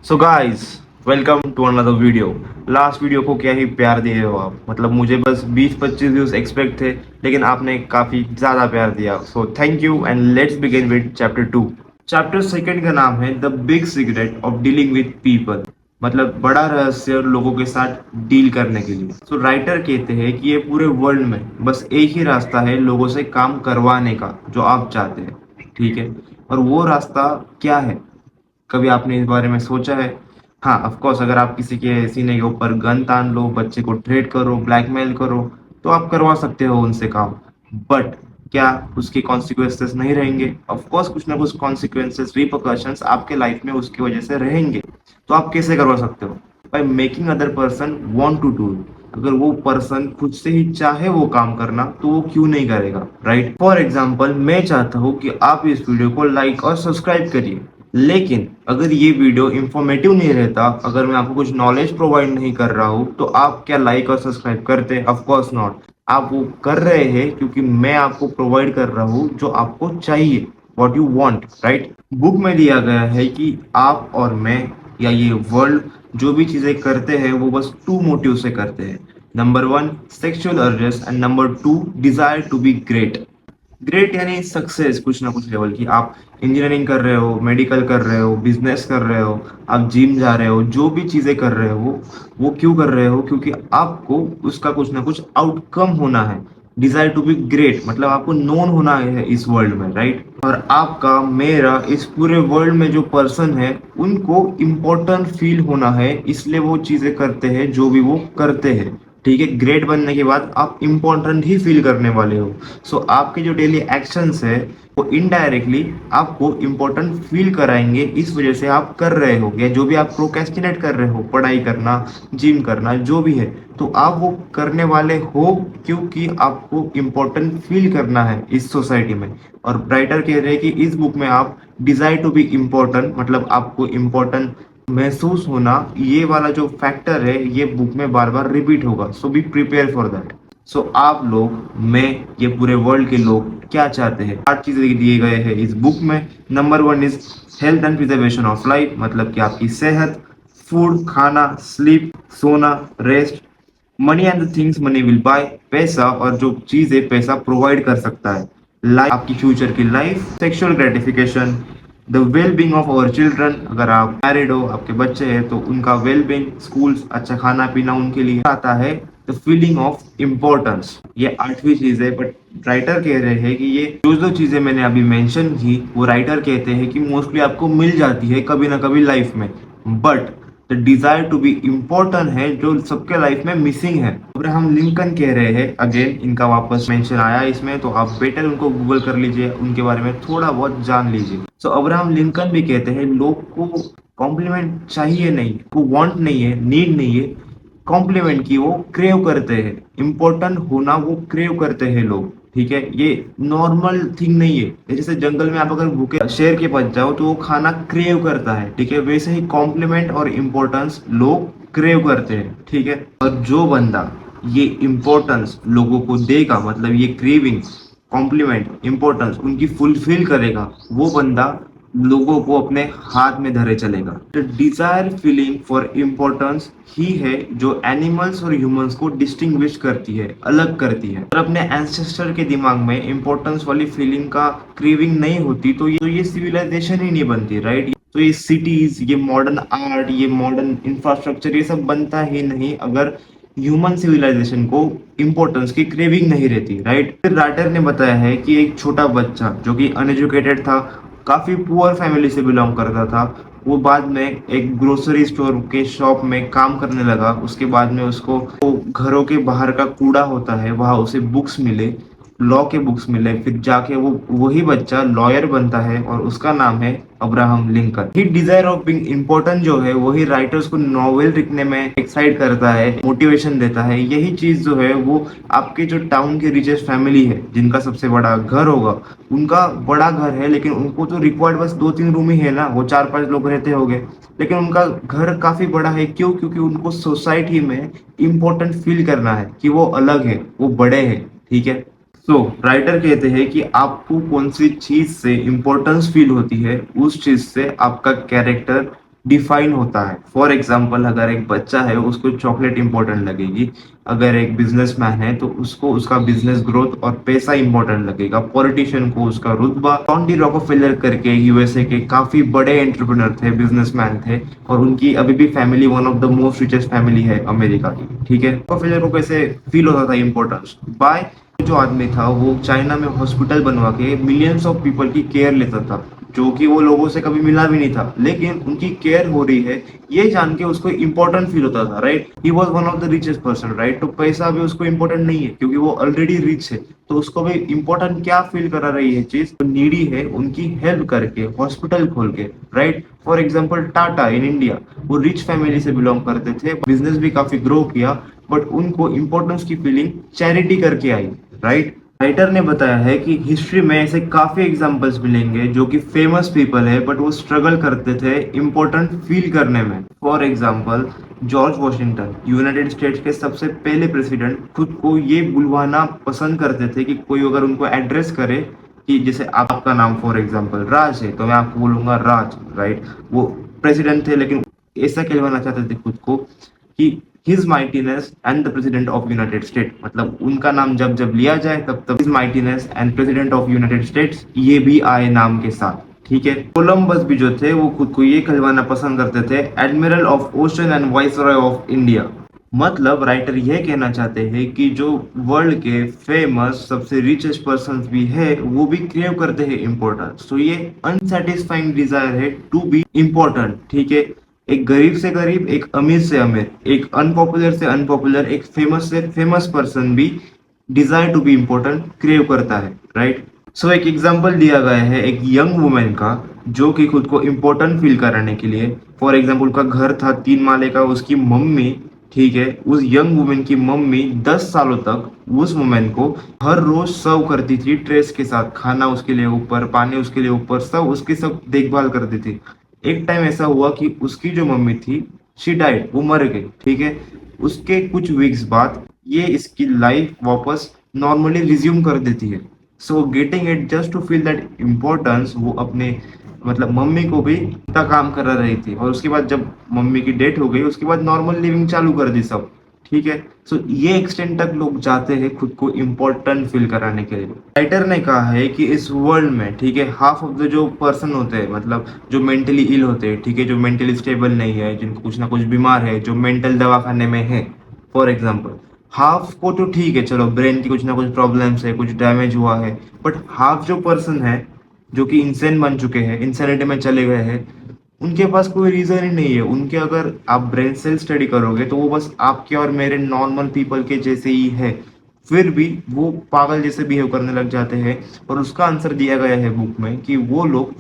So guys, welcome to another video. Last video को क्या ही प्यार दिए हो आप। मतलब मुझे बस 20-25 व्यूज एक्सपेक्ट थे, लेकिन आपने काफी ज्यादा प्यार दिया। So thank you and let's begin with chapter 2। Chapter second का नाम है the big secret of dealing with people. मतलब बड़ा रहस्य लोगों के साथ डील करने के लिए। सो राइटर कहते हैं कि ये पूरे वर्ल्ड में बस एक ही रास्ता है लोगों से काम करवाने का, जो आप चाहते हैं। ठीक है, और वो रास्ता क्या है? कभी आपने इस बारे में सोचा है? हाँ, ऑफ कोर्स, अगर आप किसी के सीने के ऊपर गन तान लो, बच्चे को ट्रेड करो, ब्लैकमेल करो, तो आप करवा सकते हो उनसे काम। बट क्या उसके कॉन्सिक्वेंसेस नहीं रहेंगे? ऑफ कोर्स, कुछ ना कुछ कॉन्सिक्वेंसेस, रिपरकशंस आपके लाइफ में उसकी वजह से रहेंगे। तो आप कैसे करवा सकते हो? By making other person want to do. अगर वो पर्सन खुद से ही चाहे वो काम करना, तो वो क्यों नहीं करेगा, राइट? फॉर एग्जाम्पल, मैं चाहता हूँ कि आप इस वीडियो को लाइक और सब्सक्राइब करिए, लेकिन अगर ये वीडियो इंफॉर्मेटिव नहीं रहता, अगर मैं आपको कुछ नॉलेज प्रोवाइड नहीं कर रहा हूँ, तो आप क्या लाइक और सब्सक्राइब करते? Of course not. आप वो कर रहे हैं क्योंकि मैं आपको प्रोवाइड कर रहा हूँ जो आपको चाहिए, what you want, right? Book में दिया गया है कि आप और मैं या ये वर्ल्ड जो भी चीजें करते हैं वो बस टू मोटिव से करते हैं। Number one, sexual urges, and number two, desire to be great. Great यानी सक्सेस, कुछ ना कुछ लेवल की। आप इंजीनियरिंग कर रहे हो, मेडिकल कर रहे हो, बिजनेस कर रहे हो, आप जिम जा रहे हो, जो भी चीजें कर रहे हो वो क्यों कर रहे हो? क्योंकि आपको उसका कुछ ना कुछ आउटकम होना है। डिजायर टू बी ग्रेट मतलब आपको नोन होना है इस वर्ल्ड में, राइट? और आपका, मेरा, इस पूरे वर्ल्ड में जो पर्सन है उनको इम्पोर्टेंट फील होना है, इसलिए वो चीजें करते हैं जो भी वो करते हैं। ठीक है, ग्रेट बनने के बाद आप इम्पोर्टेंट ही फील करने वाले हो। सो आपके जो डेली एक्शंस है वो इनडायरेक्टली आपको इम्पोर्टेंट फील कराएंगे, इस वजह से आप कर रहे हो, या जो भी आप प्रोक्रेस्टिनेट कर रहे हो, पढ़ाई करना, जिम करना, जो भी है, तो आप वो करने वाले हो क्योंकि आपको इम्पोर्टेंट फील करना है इस सोसाइटी में। और राइटर कह रहे हैं कि इस बुक में आप डिजायर टू बी इम्पोर्टेंट मतलब आपको इम्पोर्टेंट महसूस होना, ये वाला जो फैक्टर है ये बुक में बार बार रिपीट होगा। सो बी प्रिपेयर फॉर दैट। सो आप लोग, मैं, ये पूरे वर्ल्ड के लोग क्या चाहते हैं? 8 चीजें दिए गए हैं इस बुक में। Number one is health and preservation of life, मतलब कि आपकी सेहत, फूड, खाना, स्लीप, सोना, rest, money and the things money will buy, पैसा और जो चीजें पैसा प्रोवाइड कर सकता है, लाइफ, आपकी फ्यूचर की life, sexual gratification, the well being of our children, अगर आप मैरिड हो, आपके बच्चे हैं, तो उनका वेल बींग, स्कूल्स, अच्छा खाना पीना उनके लिए आता है। द फीलिंग ऑफ इम्पोर्टेंस, ये 8वीं चीज है। बट राइटर कह रहे हैं कि ये जो जो चीजें मैंने अभी मेंशन की, वो राइटर कहते हैं कि मोस्टली आपको मिल जाती है कभी ना कभी लाइफ में, but the desire to be important है जो सबके लाइफ में मिसिंग है। अब्राहम लिंकन कह रहे हैं, अगेन इनका वापस मेंशन आया इसमें, तो आप बेटर उनको गूगल कर लीजिए, उनके बारे में थोड़ा बहुत जान लीजिए। सो अब्राहम लिंकन भी कहते हैं लोग को कॉम्प्लीमेंट चाहिए नहीं, को वांट नहीं है, नीड नहीं है कॉम्प्लीमेंट की, वो क्रेव करते हैं। इम्पोर्टेंट होना वो क्रेव करते हैं लोग। ठीक है, ये नॉर्मल थिंग नहीं है। जैसे जंगल में आप अगर भूखे शेर के पास जाओ तो वो खाना क्रेव करता है, ठीक है, वैसे ही कॉम्प्लीमेंट और इम्पोर्टेंस लोग क्रेव करते हैं। ठीक है, और जो बंदा ये इम्पोर्टेंस लोगों को देगा, मतलब ये क्रेविंग, कॉम्प्लीमेंट, इम्पोर्टेंस उनकी फुलफिल करेगा, वो बंदा लोगों को अपने हाथ में धरे चलेगा। तो डिजायर फीलिंग फॉर इम्पोर्टेंस ही है जो एनिमल्स और ह्यूमंस को डिस्टिंग्विश करती है, अलग करती है। और अपने एंसेस्टर के दिमाग में इम्पोर्टेंस वाली फीलिंग का क्रेविंग नहीं होती, तो ये सिविलाइजेशन ही नहीं बनती, राइट? तो ये सिटीज, ये मॉडर्न आर्ट, ये मॉडर्न इंफ्रास्ट्रक्चर, ये सब बनता ही नहीं अगर ह्यूमन सिविलाइजेशन को इम्पोर्टेंस की क्रेविंग नहीं रहती, राइट? फिर राइटर ने बताया है कि एक छोटा बच्चा जो कि अनएजुकेटेड था, काफी पुअर फैमिली से बिलोंग करता था, वो बाद में एक ग्रोसरी स्टोर के शॉप में काम करने लगा। उसके बाद में उसको वो घरों के बाहर का कूड़ा होता है, वहां उसे बुक्स मिले, लॉ के बुक्स मिले, फिर जाके वो वही बच्चा लॉयर बनता है और उसका नाम है Abraham Lincoln. He desire of being important जो है वही राइटर्स को नॉवेल लिखने में एक्साइट करता है, मोटिवेशन देता है। यही चीज जो है वो आपके जो टाउन के रिचेस्ट फैमिली है, जिनका सबसे बड़ा घर होगा, उनका बड़ा घर है, लेकिन उनको तो रिक्वायर्ड बस 2-3 रूम ही है ना, वो 4-5 लोग रहते होंगे, लेकिन उनका घर काफी बड़ा है। क्यों? क्योंकि उनको सोसाइटी में इम्पोर्टेंट फील करना है कि वो अलग है, वो बड़े हैं। ठीक है, सो राइटर कहते हैं कि आपको कौन सी चीज से इम्पोर्टेंस फील होती है, उस चीज से आपका कैरेक्टर डिफाइन होता है। फॉर एग्जाम्पल, अगर एक बच्चा है उसको चॉकलेट इंपॉर्टेंट लगेगी, अगर एक बिजनेसमैन है तो उसको उसका बिजनेस ग्रोथ और पैसा इंपॉर्टेंट लगेगा, पॉलिटिशियन को उसका रुतबा। जॉन डी रॉकफेलर करके यूएसए के काफी बड़े एंटरप्रेन्योर थे, बिजनेसमैन थे, और उनकी अभी भी family one of the most richest family है अमेरिका की। ठीक है, रॉकफेलर को कैसे फील होता था इंपॉर्टेंस बाय, जो आदमी था वो चाइना में हॉस्पिटल बनवा के मिलियंस ऑफ पीपल की केयर लेता था, जो कि वो लोगों से कभी मिला भी नहीं था, लेकिन उनकी केयर हो रही है ये जान के उसको इम्पोर्टेंट फील होता था, right. He was one of the richest person, right. तो पैसा भी उसको इम्पोर्टेंट नहीं है क्योंकि वो ऑलरेडी रिच है, तो उसको भी इम्पोर्टेंट क्या फील करा रही है चीज, तो नीडी है उनकी हेल्प करके हॉस्पिटल खोल के, right. For example Tata in India, वो रिच फैमिली से बिलोंग करते थे, बिजनेस भी काफी ग्रो किया, बट उनको इम्पोर्टेंस की फीलिंग चैरिटी करके आई, राइट। राइटर ने बताया है कि हिस्ट्री में ऐसे काफी एग्जांपल्स मिलेंगे जो कि फेमस पीपल है बट वो स्ट्रगल करते थे इम्पोर्टेंट फील करने में। For example, George Washington, United states के सबसे पहले प्रेसिडेंट, खुद को ये बुलवाना पसंद करते थे कि कोई अगर उनको एड्रेस करे, कि जैसे आपका नाम फॉर एग्जांपल राज है तो मैं आपको बोलूंगा राज, राइट। वो प्रेसिडेंट थे लेकिन ऐसा कहलवाना चाहते थे खुद को कि his mightiness and the president of United state, मतलब उनका नाम जब जब लिया जाए तब तब his mightiness and president of United states ये भी आए नाम के साथ। ठीक है, कोलंबस भी जो थे वो खुद को ये कहलवाना पसंद करते थे admiral of ocean and viceroy of India. मतलब राइटर यह कहना चाहते हैं कि जो वर्ल्ड के फेमस सबसे रिचेस्ट पर्सन भी है वो भी क्रेव करते हैं इम्पोर्टेंस, तो ये अनसेटिस्फाइंग डिजायर है टू बी इम्पोर्टेंट। ठीक है, एक गरीब से गरीब, एक अमीर से अमीर, एक अनपॉपुलर से अनपॉपुलर, एक फेमस से फेमस पर्सन भी desire to be important crave करता है, राइट। सो एक एग्जांपल दिया गया है एक यंग वुमेन का जो कि खुद को इम्पोर्टेंट फील कराने के लिए, फॉर एग्जांपल का घर था 3 माले का, उसकी मम्मी, ठीक है, उस यंग वुमेन की मम्मी 10 सालों तक उस वुमेन को हर रोज सर्व करती थी ट्रेस के साथ, खाना उसके लिए ऊपर, पानी उसके लिए ऊपर, सब उसकी सब देखभाल करती थी। एक टाइम ऐसा हुआ कि उसकी जो मम्मी थी शी डाइड, वो मर गई, ठीक है। उसके कुछ वीक्स बाद ये इसकी लाइफ वापस नॉर्मली रिज्यूम कर देती है। So getting it just to feel that importance, वो अपने मतलब मम्मी को भी इतना काम करा रही थी, और उसके बाद जब मम्मी की डेथ हो गई उसके बाद नॉर्मल लिविंग चालू कर दी सब। ठीक है, सो ये एक्सटेंड तक लोग जाते हैं खुद को इम्पोर्टेंट फील कराने के लिए। राइटर ने कहा है कि इस वर्ल्ड में, ठीक है, हाफ ऑफ द जो पर्सन होते हैं, मतलब जो मेंटली इल होते हैं, ठीक है, जो मेंटली स्टेबल नहीं है, जिनको कुछ ना कुछ बीमार है, जो मेंटल दवाखाने में है, फॉर एग्जाम्पल, हाफ को तो ठीक है, चलो ब्रेन की कुछ ना कुछ प्रॉब्लम्स है, कुछ डैमेज हुआ है, बट हाफ जो पर्सन है जो कि इंसान बन चुके हैं, इंसानिटी में चले गए हैं, उनके पास कोई रीजन ही नहीं है। उनके अगर आप ब्रेन सेल स्टडी करोगे तो वो बस आपके और मेरे नॉर्मल पीपल के जैसे ही है, फिर भी वो पागल जैसे बिहेव करने लग जाते हैं। और उसका आंसर दिया गया है बुक में कि वो लोग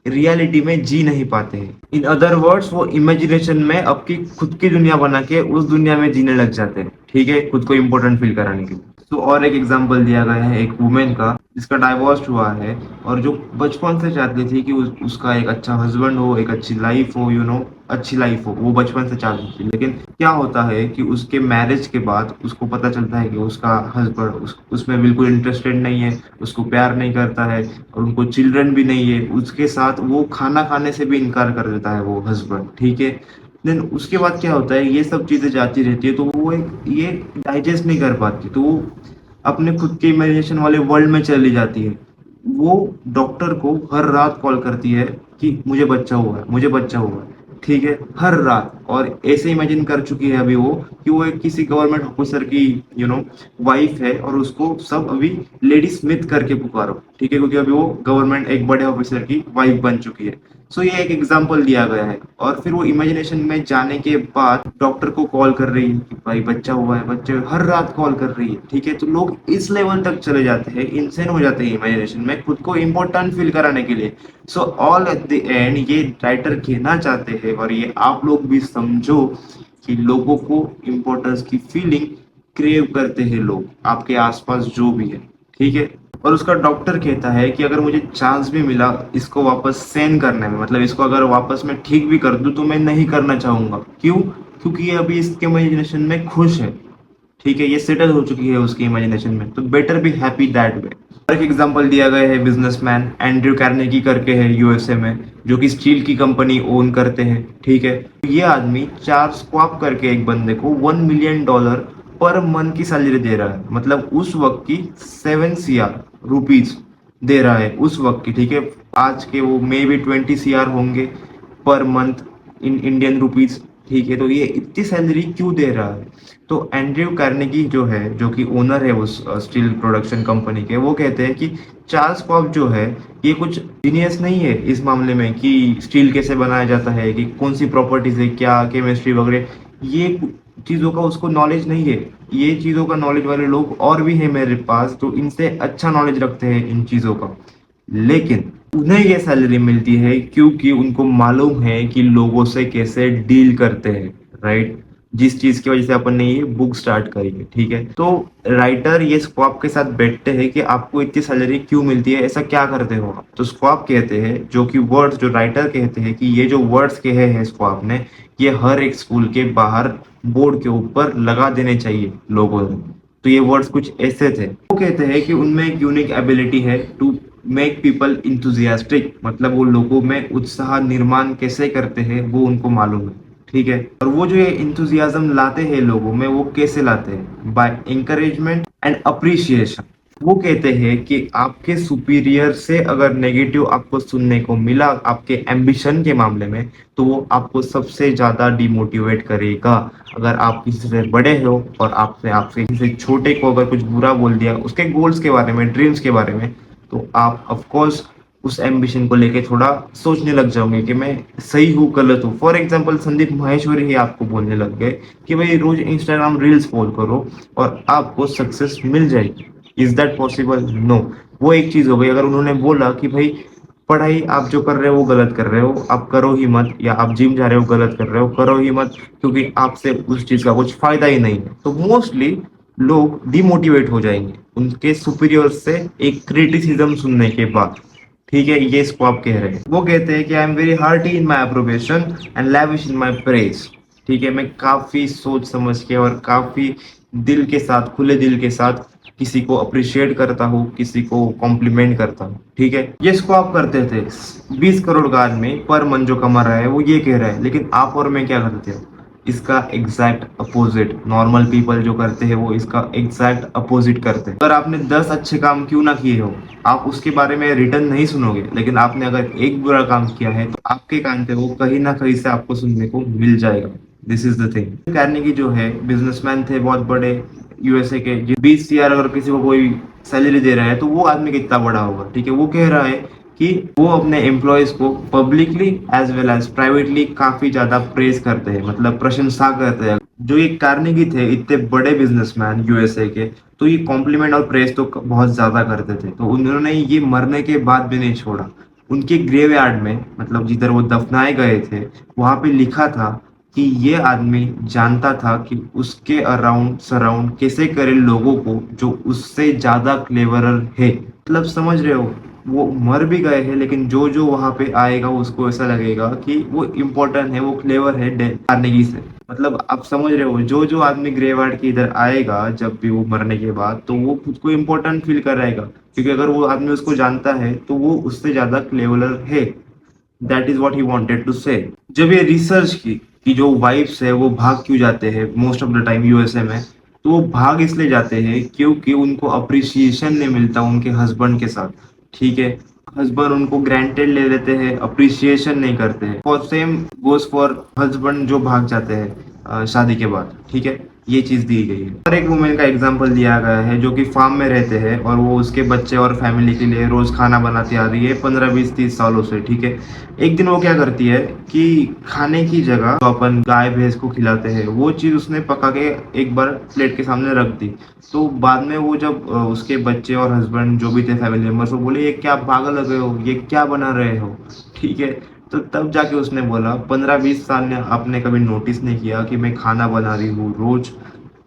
रियलिटी में जी नहीं पाते हैं। इन अदर वर्ड्स, वो इमेजिनेशन में अपनी खुद की दुनिया बना के उस दुनिया में जीने लग जाते हैं, ठीक है, खुद को इम्पोर्टेंट फील कराने के लिए। तो और एक एग्जांपल दिया गया है एक वुमेन का जिसका डाइवोर्स हुआ है, और जो बचपन से चाहती थी कि उसका एक अच्छा हस्बैंड हो, एक अच्छी लाइफ हो, अच्छी लाइफ हो, वो बचपन से चाहती थी। लेकिन क्या होता है कि उसके मैरिज के बाद उसको पता चलता है कि उसका हस्बैंड उसमें बिल्कुल इंटरेस्टेड नहीं है, उसको प्यार नहीं करता है, और उनको चिल्ड्रन भी नहीं है। उसके साथ वो खाना खाने से भी इनकार कर देता है वो हस्बैंड, ठीक है। देन उसके बाद क्या होता है, ये सब चीजें जाती रहती है, तो वो एक ये डाइजेस्ट नहीं कर पाती, तो वो अपने खुद के इमेजिनेशन वाले वर्ल्ड में चली जाती है। वो डॉक्टर को हर रात कॉल करती है कि मुझे बच्चा हुआ है, मुझे बच्चा हुआ है, ठीक है, हर रात। और ऐसे इमेजिन कर चुकी है अभी वो कि वो एक किसी गवर्नमेंट ऑफिसर की वाइफ है, और उसको सब अभी लेडी स्मिथ करके पुकारो, ठीक है, क्योंकि अभी वो गवर्नमेंट एक बड़े ऑफिसर की वाइफ बन चुकी है। सो ये एक एग्जाम्पल दिया गया है। और फिर वो इमेजिनेशन में जाने के बाद डॉक्टर को कॉल कर रही है कि भाई बच्चा हुआ है, बच्चे, हर रात कॉल कर रही है, ठीक है। तो लोग इस लेवल तक चले जाते हैं, इंसेन हो जाते हैं इमेजिनेशन में खुद को इम्पोर्टेंट फील कराने के लिए। So all at the end ये राइटर कहना चाहते हैं, और ये आप लोग भी समझो, कि लोगों को इम्पोर्टेंस की फीलिंग क्रेव करते हैं लोग, आपके आसपास जो भी है, ठीक है। और उसका डॉक्टर कहता है कि अगर मुझे चांस भी मिला इसको वापस सेन करने में, मतलब इसको अगर वापस मैं ठीक भी कर दूं तो मैं नहीं करना चाहूंगा। क्यों? क्योंकि ये अभी इसके इमेजिनेशन में खुश है, ठीक है, ये सेटल हो चुकी है उसकी इमेजिनेशन में, तो better be happy that way. एक एग्जांपल दिया गया है बिजनेसमैन एंड्रयू कार्नेगी करके है यूएसए में, जो कि स्टील की कंपनी ओन करते हैं। ठीक है, ये आदमी चार्ल्स श्वाब करके एक बंदे को $1 मिलियन पर मंथ की सैलरी दे रहा है, मतलब उस वक्त की 7 CR रुपीज दे रहा है उस वक्त की। ठीक है, आज के वो मे बी 20 CR होंगे per month in Indian rupees. ठीक है, तो ये इतनी सैलरी क्यों दे रहा है? तो एंड्रयू कार्नेगी जो है, जो कि ओनर है उस स्टील प्रोडक्शन कंपनी के, वो कहते हैं कि चार्ल्स श्वाब जो है ये कुछ जीनियस नहीं है इस मामले में कि स्टील कैसे बनाया जाता है, कि कौन सी प्रॉपर्टीज है, क्या केमिस्ट्री वगैरह, ये चीज़ों का उसको नॉलेज नहीं है। ये चीज़ों का नॉलेज वाले लोग और भी है मेरे पास, तो इनसे अच्छा नॉलेज रखते हैं इन चीज़ों का, लेकिन उन्हें ये सैलरी मिलती है क्योंकि उनको मालूम है कि लोगों से कैसे डील करते हैं, राइट? जिस चीज की वजह से अपन ने ये बुक स्टार्ट करी है। ठीक है, तो राइटर ये स्क्वाब के साथ बैठते हैं कि आपको इतनी सैलरी क्यों मिलती है, ऐसा क्या करते हो आप? तो स्क्वाब कहते हैं, जो कि वर्ड्स जो राइटर कहते हैं कि ये जो वर्ड्स कहे हैं स्क्वाब ने, ये हर एक स्कूल के बाहर बोर्ड के ऊपर लगा देने चाहिए लोगों ने। तो ये वर्ड्स कुछ ऐसे थे। वो कहते हैं कि उनमें एक यूनिक एबिलिटी है टू मेक पीपल इंथुजियास्टिक, मतलब वो लोगों में उत्साह निर्माण कैसे करते हैं वो उनको मालूम है। ठीक है, और वो जो ये इंथुजियाज्म लाते हैं लोगों में, वो कैसे लाते हैं? By encouragement and appreciation. वो कहते हैं कि आपके सुपीरियर से अगर नेगेटिव आपको सुनने को मिला आपके एम्बिशन के मामले में, तो वो आपको सबसे ज्यादा डिमोटिवेट करेगा। अगर आप किसी से बड़े हो और आपसे आपसे किसी छोटे को अगर कुछ बुरा बोल दिया उसके गोल्स के बारे में, ड्रीम्स के बारे में, तो आप ऑफ कोर्स उस एम्बिशन को लेके थोड़ा सोचने लग जाओगे कि मैं सही हूँ गलत हूँ। फॉर एग्जाम्पल संदीप माहेश्वरी ही आपको बोलने लग गए कि भाई रोज इंस्टाग्राम रील्स फॉलो करो और आपको सक्सेस मिल जाएगी। Is that possible? नो। वो एक चीज हो गई। अगर उन्होंने बोला कि भाई पढ़ाई आप जो कर रहे हो वो गलत कर रहे हो, आप करो ही मत, या आप जिम जा रहे हो गलत कर रहे हो, करो ही मत, क्योंकि आपसे उस चीज का कुछ फायदा ही नहीं है, तो मोस्टली लोग डिमोटिवेट हो जाएंगे उनके सुपीरियर से एक क्रिटिसिज्म सुनने के बाद। ठीक है, ये इसको आप कह रहे हैं। वो कहते हैं कि I am very hearty in my approbation and lavish in my praise. ठीक है, मैं काफी सोच समझ के और काफी दिल के साथ, खुले दिल के साथ किसी को अप्रिशिएट करता हूँ, किसी को कॉम्प्लीमेंट करता हूँ। ठीक है, ये इसको आप करते थे। 20 करोड़ का आदमी पर मन जो कमा रहा है वो ये कह रहा है, लेकिन आप और मैं क्या करते हैं? इसका एग्जैक्ट अपोजिट। नॉर्मल पीपल जो करते हैं वो इसका एग्जैक्ट अपोजिट करते हैं। अगर आपने 10 अच्छे काम क्यों ना किए हो, आप उसके बारे में रिटर्न नहीं सुनोगे, लेकिन आपने अगर एक बुरा काम किया है तो आपके कान पे वो कहीं ना कहीं से आपको सुनने को मिल जाएगा। This is the thing. Carnegie जो है बिजनेसमैन थे बहुत बड़े यूएसए के। 20 CR अगर किसी को कोई सैलरी दे रहा है तो वो आदमी कितना बड़ा होगा? ठीक है, वो कह रहा है कि वो अपने एम्प्लॉयज को publicly as well as privately काफी ज्यादा प्रेज करते हैं, मतलब प्रशंसा करते हैं। जो ये कार्नेगी थे इतने बड़े बिजनेसमैन यूएसए के, तो ये कॉम्प्लीमेंट और प्रेज तो बहुत ज्यादा करते थे। तो उन्होंने ये मरने के बाद भी नहीं छोड़ा। उनके ग्रेव यार्ड में, मतलब जिधर वो दफनाए गए थे, वहां पे लिखा था कि ये आदमी जानता था कि उसके अराउंड सराउंड कैसे करे लोगों को जो उससे ज्यादा क्लेवरर है। मतलब समझ रहे हो, वो मर भी गए हैं, लेकिन जो जो वहां पे आएगा उसको ऐसा लगेगा कि वो इम्पोर्टेंट है, वो क्लेवर है कार्नेगी से। मतलब आप समझ रहे हो, जो जो आदमी ग्रेवार्ड के इधर आएगा जब भी वो मरने के बाद, तो वो खुद को इम्पोर्टेंट फील कराएगा, क्योंकि अगर वो आदमी उसको जानता है तो वो उससे ज्यादा क्लेवर है। That is what he wanted to say. जब ये रिसर्च की कि जो वाइफ्स है वो भाग क्यों जाते हैं most of the time USA में, तो वो भाग इसलिए जाते हैं क्योंकि उनको अप्रिसिएशन नहीं मिलता उनके हस्बैंड के साथ। ठीक है, हस्बैंड उनको ग्रांटेड ले लेते हैं, अप्रिसिएशन नहीं करते हैं। और सेम गोज फॉर हस्बैंड जो भाग जाते हैं शादी के बाद। ठीक है, ये चीज दी गई है। और एक वुमेन का एग्जांपल दिया गया है जो कि फार्म में रहते हैं और वो उसके बच्चे और फैमिली के लिए रोज खाना बनाती आ रही है 15 20 30 सालों से। ठीक है, एक दिन वो क्या करती है कि खाने की जगह जो अपन गाय भैंस को खिलाते हैं वो चीज उसने पका के एक बार प्लेट के सामने रख दी। तो बाद में वो जब उसके बच्चे और हस्बैंड जो भी थे फैमिली मेंबर्स, वो बोले ये क्या पागल हो गए हो, ये क्या बना रहे हो? ठीक है, तो तब जाके उसने बोला 15 20 साल में आपने कभी नोटिस नहीं किया कि मैं खाना बना रही हूँ रोज,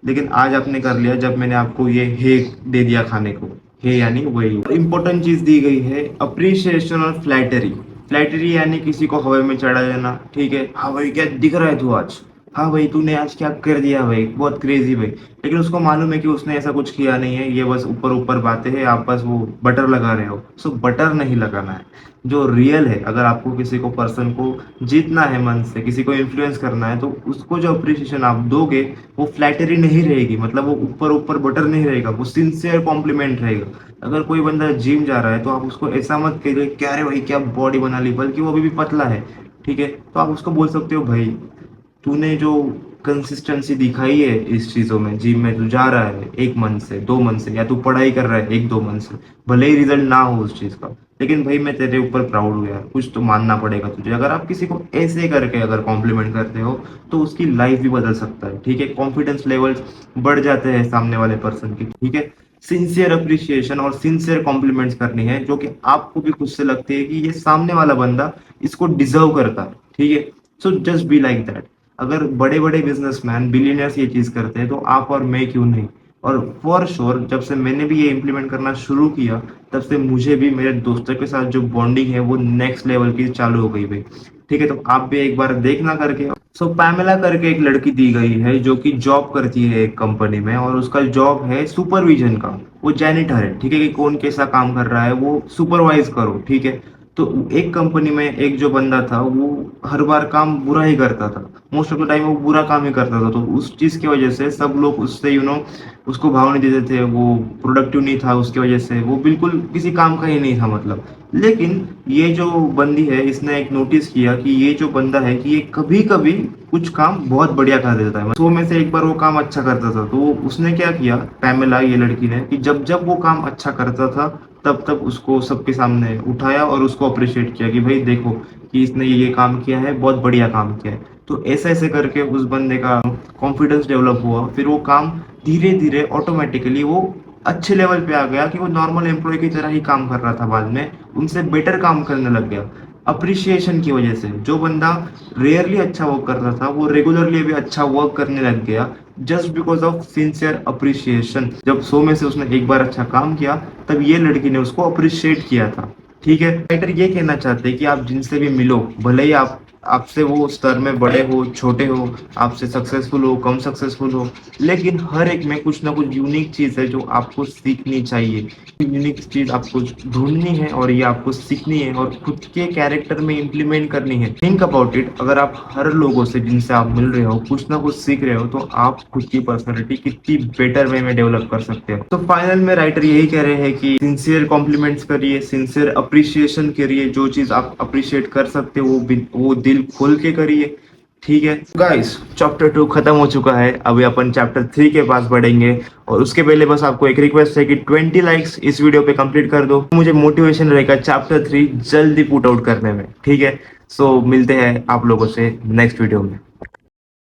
लेकिन आज आपने कर लिया जब मैंने आपको ये हे दे दिया खाने को। हे यानी वही इंपॉर्टेंट चीज दी गई है, अप्रिसिएशन और फ्लैटरी। फ्लैटरी यानी किसी को हवा में चढ़ा देना। ठीक है, हाँ भाई क्या दिख रहा है तू आज, हाँ भाई तूने आज क्या कर दिया भाई, बहुत क्रेजी भाई। लेकिन उसको मालूम है कि उसने ऐसा कुछ किया नहीं है, ये बस ऊपर ऊपर बातें हैं, आप बस वो बटर लगा रहे हो। सो बटर नहीं लगाना है, जो रियल है। अगर आपको किसी को पर्सन को जीतना है मन से, किसी को इन्फ्लुएंस करना है, तो उसको जो अप्रिसिएशन आप दोगे वो फ्लैटरी नहीं रहेगी, मतलब वो ऊपर ऊपर बटर नहीं रहेगा, वो सिंसियर कॉम्प्लीमेंट रहेगा। अगर कोई बंदा जिम जा रहा है तो आप उसको ऐसा मत कहिए क्या रे भाई क्या बॉडी बना ली, बल्कि वो अभी भी पतला है, ठीक है, तो आप उसको बोल सकते हो भाई तूने जो कंसिस्टेंसी दिखाई है इस चीजों में, जिम में तू जा रहा है 1 मंथ से 2 मंथ से, या तू पढ़ाई कर रहा है 1-2 मंथ से, भले ही रिजल्ट ना हो उस चीज का, लेकिन भाई मैं तेरे ऊपर प्राउड हूँ यार, कुछ तो मानना पड़ेगा तुझे। अगर आप किसी को ऐसे करके अगर कॉम्प्लीमेंट करते हो तो उसकी लाइफ भी बदल सकता है, ठीक है, कॉन्फिडेंस लेवल्स बढ़ जाते हैं सामने वाले पर्सन की, ठीक है। सिंसियर अप्रिसिएशन और सिंसियर कॉम्प्लीमेंट्स करनी है जो कि आपको भी खुद से लगती है कि ये सामने वाला बंदा इसको डिजर्व करता है, ठीक है। So just be like that. अगर बड़े बड़े बिजनेसमैन बिलियनर्स ये चीज करते हैं तो आप और मैं क्यों नहीं। और फॉर श्योर जब से मैंने भी ये इम्प्लीमेंट करना शुरू किया तब से मुझे भी मेरे दोस्तों के साथ जो बॉन्डिंग है वो नेक्स्ट लेवल की चालू हो गई भाई, ठीक है। तो आप भी एक बार देखना करके। सो पैमेला करके एक लड़की दी गई है जो कि जॉब करती है एक कंपनी में, और उसका जॉब है सुपरविजन का। वो जैनिटर है, ठीक है, कि कौन कैसा काम कर रहा है वो सुपरवाइज करो, ठीक है। तो एक कंपनी में एक जो बंदा था वो हर बार काम बुरा ही करता था, मोस्ट ऑफ द टाइम वो बुरा काम ही करता था, तो उस चीज की वजह से सब लोग उससे उसको भाव नहीं देते थे, वो प्रोडक्टिव नहीं था, उसकी वजह से वो बिल्कुल किसी काम का ही नहीं था मतलब। लेकिन ये जो बंदी है इसने एक नोटिस किया कि ये जो बंदा है कि ये कभी कभी कुछ काम बहुत बढ़िया कर देता है, 100 में से एक बार वो काम अच्छा करता था। तो उसने क्या किया, पैमेला ये लड़की ने, कि जब जब वो काम अच्छा करता था तब तब उसको सबके सामने उठाया और उसको अप्रिशिएट किया कि भाई देखो कि इसने ये काम किया है, बहुत बढ़िया काम किया है। तो ऐसे ऐसे करके उस बंदे का कॉन्फिडेंस डेवलप हुआ, फिर वो काम धीरे धीरे ऑटोमेटिकली वो अच्छे लेवल पे आ गया कि वो नॉर्मल एम्प्लॉय की तरह ही काम कर रहा था, बाद में उनसे बेटर काम करने लग गया अप्रिशिएशन की वजह से। जो बंदा रेयरली अच्छा वर्क करता था वो रेगुलरली भी अच्छा वर्क करने लग गया, just because of sincere appreciation. जब 100 में से उसने एक बार अच्छा काम किया तब ये लड़की ने उसको अप्रिशिएट किया था, ठीक है। राइटर ये कहना चाहते हैं कि आप जिनसे भी मिलो, भले ही आप आपसे वो स्तर में बड़े हो छोटे हो, आपसे सक्सेसफुल हो कम सक्सेसफुल हो, लेकिन हर एक में कुछ ना कुछ यूनिक चीज है जो आपको सीखनी चाहिए। यूनिक चीज आपको ढूंढनी है और ये आपको सीखनी है और खुद के कैरेक्टर में इम्प्लीमेंट करनी है। थिंक अबाउट इट, अगर आप हर लोगों से जिनसे आप मिल रहे हो कुछ ना कुछ सीख रहे हो तो आप खुद की पर्सनैलिटी कितनी बेटर वे में डेवलप कर सकते हो। तो फाइनल में राइटर यही कह रहे हैं कि सिंसियर कॉम्प्लीमेंट्स करिए, सिंसियर अप्रिशिएशन करिए, जो चीज आप अप्रिशिएट कर सकते हो वो दिल खोल के करिए, ठीक है। गाइस चैप्टर 2 खत्म हो चुका है, अभी अपन चैप्टर 3 के पास बढ़ेंगे, और उसके पहले बस आपको एक रिक्वेस्ट है कि 20 लाइक्स इस वीडियो पे कंप्लीट कर दो, मुझे मोटिवेशन रहेगा चैप्टर 3 जल्दी पुट आउट करने में, ठीक है। सो मिलते हैं आप लोगों से नेक्स्ट वीडियो में।